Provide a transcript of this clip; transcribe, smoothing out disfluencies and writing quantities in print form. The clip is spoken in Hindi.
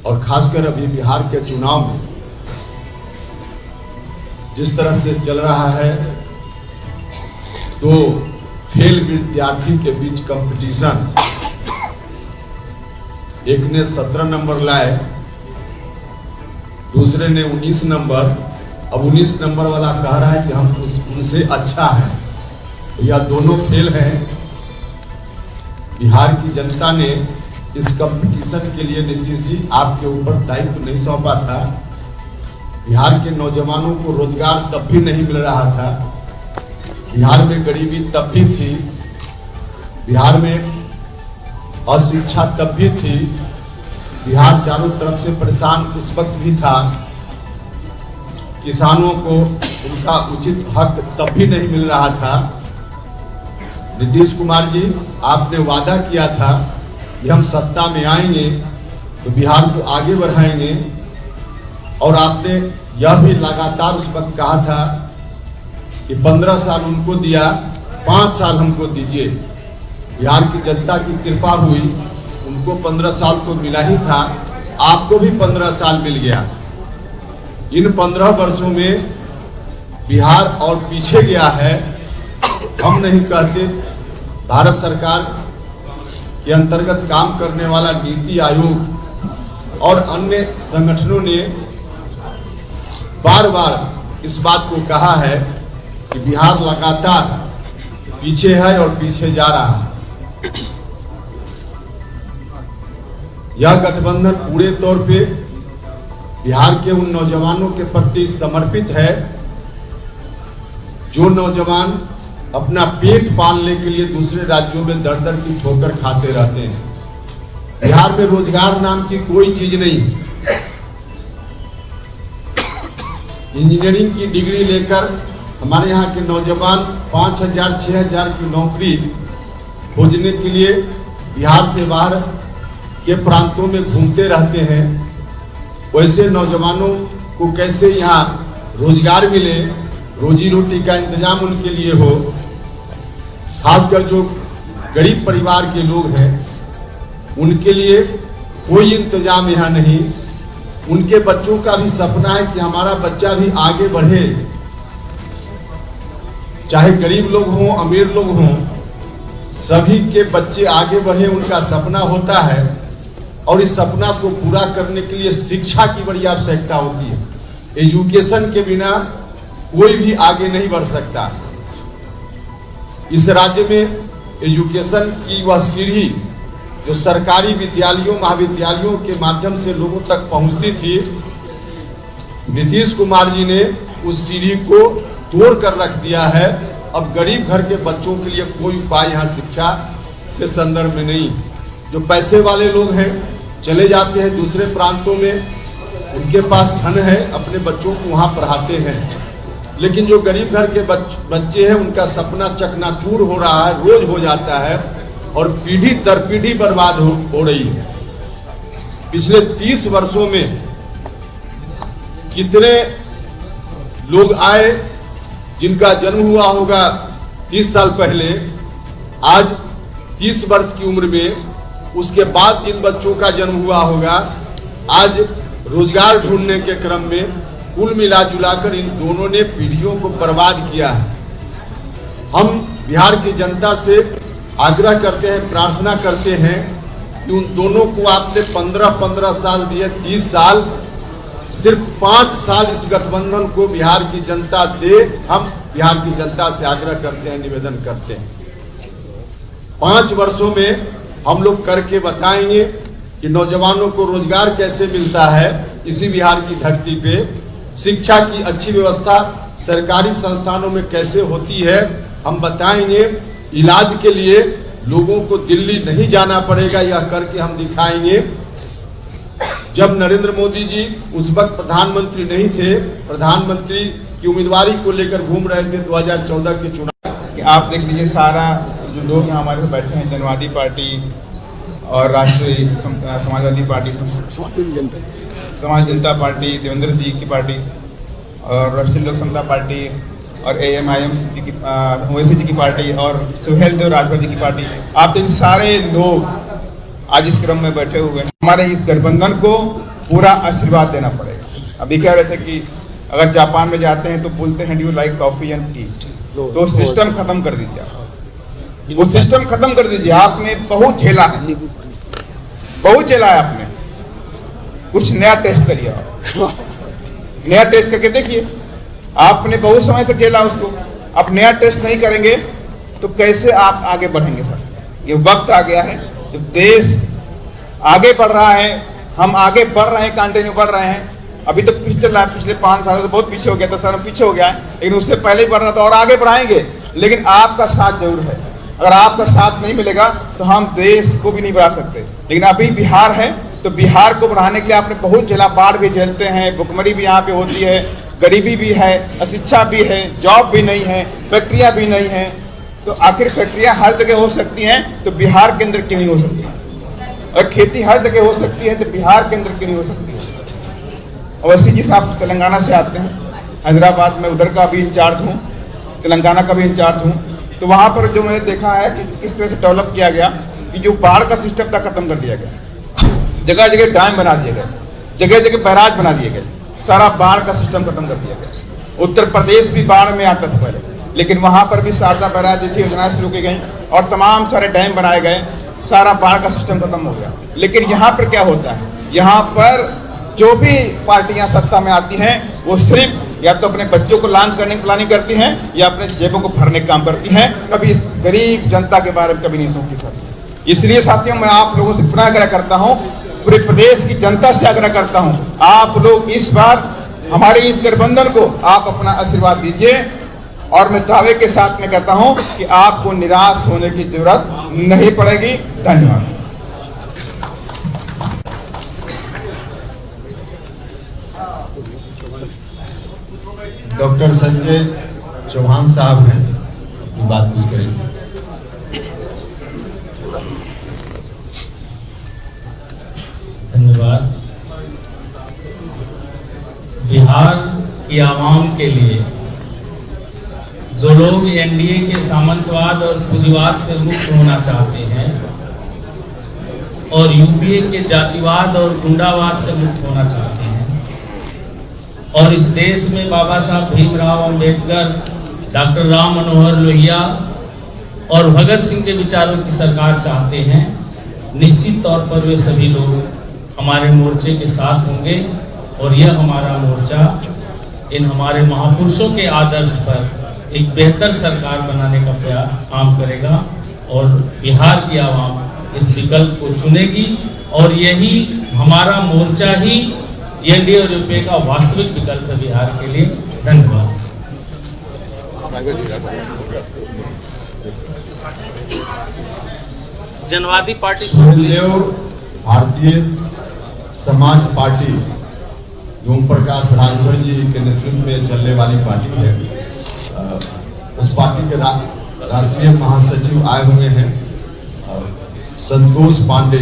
और खासकर अभी बिहार के चुनाव में जिस तरह से चल रहा है, दो फेल विद्यार्थी के बीच कंपटीशन, एक ने 17 नंबर लाए, दूसरे ने 19 नंबर। अब 19 नंबर वाला कह रहा है कि हम उनसे अच्छा है, या दोनों फेल हैं। बिहार की जनता ने इस कंपटीशन के लिए नीतीश जी आपके ऊपर दायित्व नहीं सौंपा था। बिहार के नौजवानों को रोजगार तब भी नहीं मिल रहा था, बिहार में गरीबी तब भी थी, बिहार में अशिक्षा तब भी थी, बिहार चारों तरफ से परेशान उस वक्त भी था, किसानों को उनका उचित हक तब भी नहीं मिल रहा था। नीतीश कुमार जी, आपने वादा किया था कि हम सत्ता में आएंगे तो बिहार को आगे बढ़ाएंगे, और आपने यह भी लगातार उस वक्त कहा था कि 15 साल उनको दिया, 5 साल हमको दीजिए। बिहार की जनता की कृपा हुई, उनको 15 साल तो मिला ही था, आपको भी 15 साल मिल गया। इन 15 वर्षों में बिहार और पीछे गया है। हम नहीं कहते, भारत सरकार के अंतर्गत काम करने वाला नीति आयोग और अन्य संगठनों ने बार बार इस बात को कहा है कि बिहार लगातार पीछे है और पीछे जा रहा है। यह गठबंधन पूरे तौर पे बिहार के उन नौजवानों के प्रति समर्पित है जो नौजवान अपना पेट पालने के लिए दूसरे राज्यों में दर दर की ठोकर खाते रहते हैं। बिहार में रोजगार नाम की कोई चीज नहीं। इंजीनियरिंग की डिग्री लेकर हमारे यहाँ के नौजवान 5,000 6,000 की नौकरी खोजने के लिए बिहार से बाहर के प्रांतों में घूमते रहते हैं। वैसे नौजवानों को कैसे यहाँ रोजगार मिले, रोजी रोटी का इंतजाम उनके लिए हो। खासकर जो गरीब परिवार के लोग हैं उनके लिए कोई इंतजाम यहाँ नहीं। उनके बच्चों का भी सपना है कि हमारा बच्चा भी आगे बढ़े, चाहे गरीब लोग हों अमीर लोग हों, सभी के बच्चे आगे बढ़े, उनका सपना होता है। और इस सपना को पूरा करने के लिए शिक्षा की बड़ी आवश्यकता होती है। एजुकेशन के बिना कोई भी आगे नहीं बढ़ सकता। इस राज्य में एजुकेशन की वह सीढ़ी जो सरकारी विद्यालयों महाविद्यालयों के माध्यम से लोगों तक पहुंचती थी, नीतीश कुमार जी ने उस सीढ़ी को तोड़ कर रख दिया है। अब गरीब घर के बच्चों के लिए कोई उपाय यहाँ शिक्षा के संदर्भ में नहीं। जो पैसे वाले लोग हैं चले जाते हैं दूसरे प्रांतों में, उनके पास धन है, अपने बच्चों को वहाँ पढ़ाते हैं। लेकिन जो गरीब घर के बच्चे हैं उनका सपना चकनाचूर हो रहा है, रोज हो जाता है, और पीढ़ी दर पीढ़ी बर्बाद हो रही है। पिछले 30 वर्षों में कितने लोग आए जिनका जन्म हुआ होगा 30 साल पहले, आज 30 वर्ष की उम्र में, उसके बाद जिन बच्चों का जन्म हुआ होगा, आज रोजगार ढूंढने के क्रम में कुल मिला जुलाकर इन दोनों ने पीढ़ियों को बर्बाद किया है। हम बिहार की जनता से आग्रह करते हैं, प्रार्थना करते हैं कि उन दोनों को आपने 15-15 साल दिए, 30 साल, सिर्फ 5 साल इस गठबंधन को बिहार की जनता दे। हम बिहार की जनता से आग्रह करते हैं, निवेदन करते हैं। 5 वर्षों में हम लोग करके बताएंगे कि नौजवानों को रोजगार कैसे मिलता है इसी बिहार की धरती पे, शिक्षा की अच्छी व्यवस्था सरकारी संस्थानों में कैसे होती है हम बताएंगे। इलाज के लिए लोगों को दिल्ली नहीं जाना पड़ेगा, यह करके हम दिखाएंगे। जब नरेंद्र मोदी जी उस वक्त प्रधानमंत्री नहीं थे, प्रधानमंत्री की उम्मीदवारी को लेकर घूम रहे थे 2014 के चुनाव। आप देख लीजिए, सारा जो लोग यहाँ हमारे बैठे हैं, जनवादी पार्टी और राष्ट्रीय समाजवादी पार्टी, समाज जनता पार्टी, देवेंद्र जी की पार्टी और राष्ट्रीय लोक समता पार्टी और AMIM जी की, ओवैसी जी की पार्टी और सुहेल देव राजभर जी की पार्टी, आप इन सारे लोग आज इस क्रम में बैठे हुए हैं। हमारे इस गठबंधन को पूरा आशीर्वाद देना पड़ेगा। अभी कह रहे थे कि अगर जापान में जाते हैं तो बोलते हैं do you like coffee and T, तो सिस्टम खत्म कर दीजिए आप, वो सिस्टम खत्म कर दीजिए। आपने बहुत झेला है, बहुत झेला है आपने, कुछ नया टेस्ट करिए आप, नया टेस्ट करके देखिए। आपने बहुत समय से झेला उसको, अब नया टेस्ट नहीं करेंगे तो कैसे आप आगे बढ़ेंगे सर? ये वक्त आ गया है जब देश आगे बढ़ रहा है, हम आगे बढ़ रहे हैं, कंटिन्यू बढ़ रहे हैं। अभी तो पीछे चल रहा है, पिछले 5 सालों से बहुत पीछे हो गया था सर, पीछे हो गया है, लेकिन उससे पहले ही बढ़ रहा था और आगे बढ़ाएंगे। लेकिन आपका साथ जरूर है, अगर आपका साथ नहीं मिलेगा तो हम देश को भी नहीं बढ़ा सकते। लेकिन अभी बिहार है तो बिहार को बढ़ाने के लिए आपने बहुत झेला, बाढ़ भी झेलते हैं, भुखमरी भी यहाँ पे होती है, गरीबी भी है, अशिक्षा भी है, जॉब भी नहीं है, फैक्ट्रियां भी नहीं है। तो आखिर फैक्ट्रियां हर जगह हो सकती हैं तो बिहार के अंदर क्यों नहीं हो सकती? और खेती हर जगह हो सकती है तो बिहार के अंदर क्यों नहीं हो सकती? अवश्य जी साहब तेलंगाना से आते हैं, हैदराबाद में उधर का भी इंचार्ज हूँ, तेलंगाना का भी इंचार्ज हूँ। तो वहाँ पर जो मैंने देखा है कि किस तरह से डेवलप किया गया कि जो बाढ़ का सिस्टम था खत्म कर दिया गया, जगह जगह डैम बना दिए गए, जगह जगह बैराज बना दिए गए, सारा बाढ़ का सिस्टम खत्म कर दिया गया। उत्तर प्रदेश भी बाढ़ में आता था पहले, लेकिन वहां पर भी शारदा बैराज जैसी योजनाएं शुरू की गई और तमाम सारे डैम बनाए गए, सारा बाढ़ का सिस्टम खत्म हो गया। लेकिन यहाँ पर क्या होता है, यहाँ पर जो भी पार्टियां सत्ता में आती हैं वो सिर्फ या तो अपने बच्चों को लॉन्च करने की प्लानिंग करती हैं या अपने जेबों को भरने का काम करती हैं, कभी गरीब जनता के बारे में कभी नहीं सोचती सर। इसलिए साथियों मैं आप लोगों से पुनः आग्रह करता हूँ, पूरे प्रदेश की जनता से आग्रह करता हूँ, आप लोग इस बार हमारे इस गठबंधन को आप अपना आशीर्वाद दीजिए। और मैं दावे के साथ में कहता हूं कि आपको निराश होने की जरूरत नहीं पड़ेगी। धन्यवाद। डॉक्टर संजय चौहान साहब हैं, बात कुछ करेंगे। धन्यवाद। बिहार की आवाम के लिए जो लोग एनडीए के सामंतवाद और पूंजीवाद से मुक्त होना चाहते हैं और यूपीए के जातिवाद और गुंडावाद से मुक्त होना चाहते हैं और इस देश में बाबा साहब भीमराव अंबेडकर, डॉक्टर राम मनोहर लोहिया और भगत सिंह के विचारों की सरकार चाहते हैं, निश्चित तौर पर वे सभी लोग हमारे मोर्चे के साथ होंगे और यह हमारा मोर्चा इन हमारे महापुरुषों के आदर्श पर एक बेहतर सरकार बनाने का काम करेगा और बिहार की आवाम इस विकल्प को चुनेगी और यही हमारा मोर्चा ही एनडीए और यूपीए का वास्तविक विकल्प है बिहार के लिए। धन्यवाद। जनवादी पार्टी भारतीय समाज पार्टी ओम प्रकाश राजभर जी के नेतृत्व में चलने वाली पार्टी है। उस पार्टी के राष्ट्रीय महासचिव आए हुए हैं संतोष पांडे।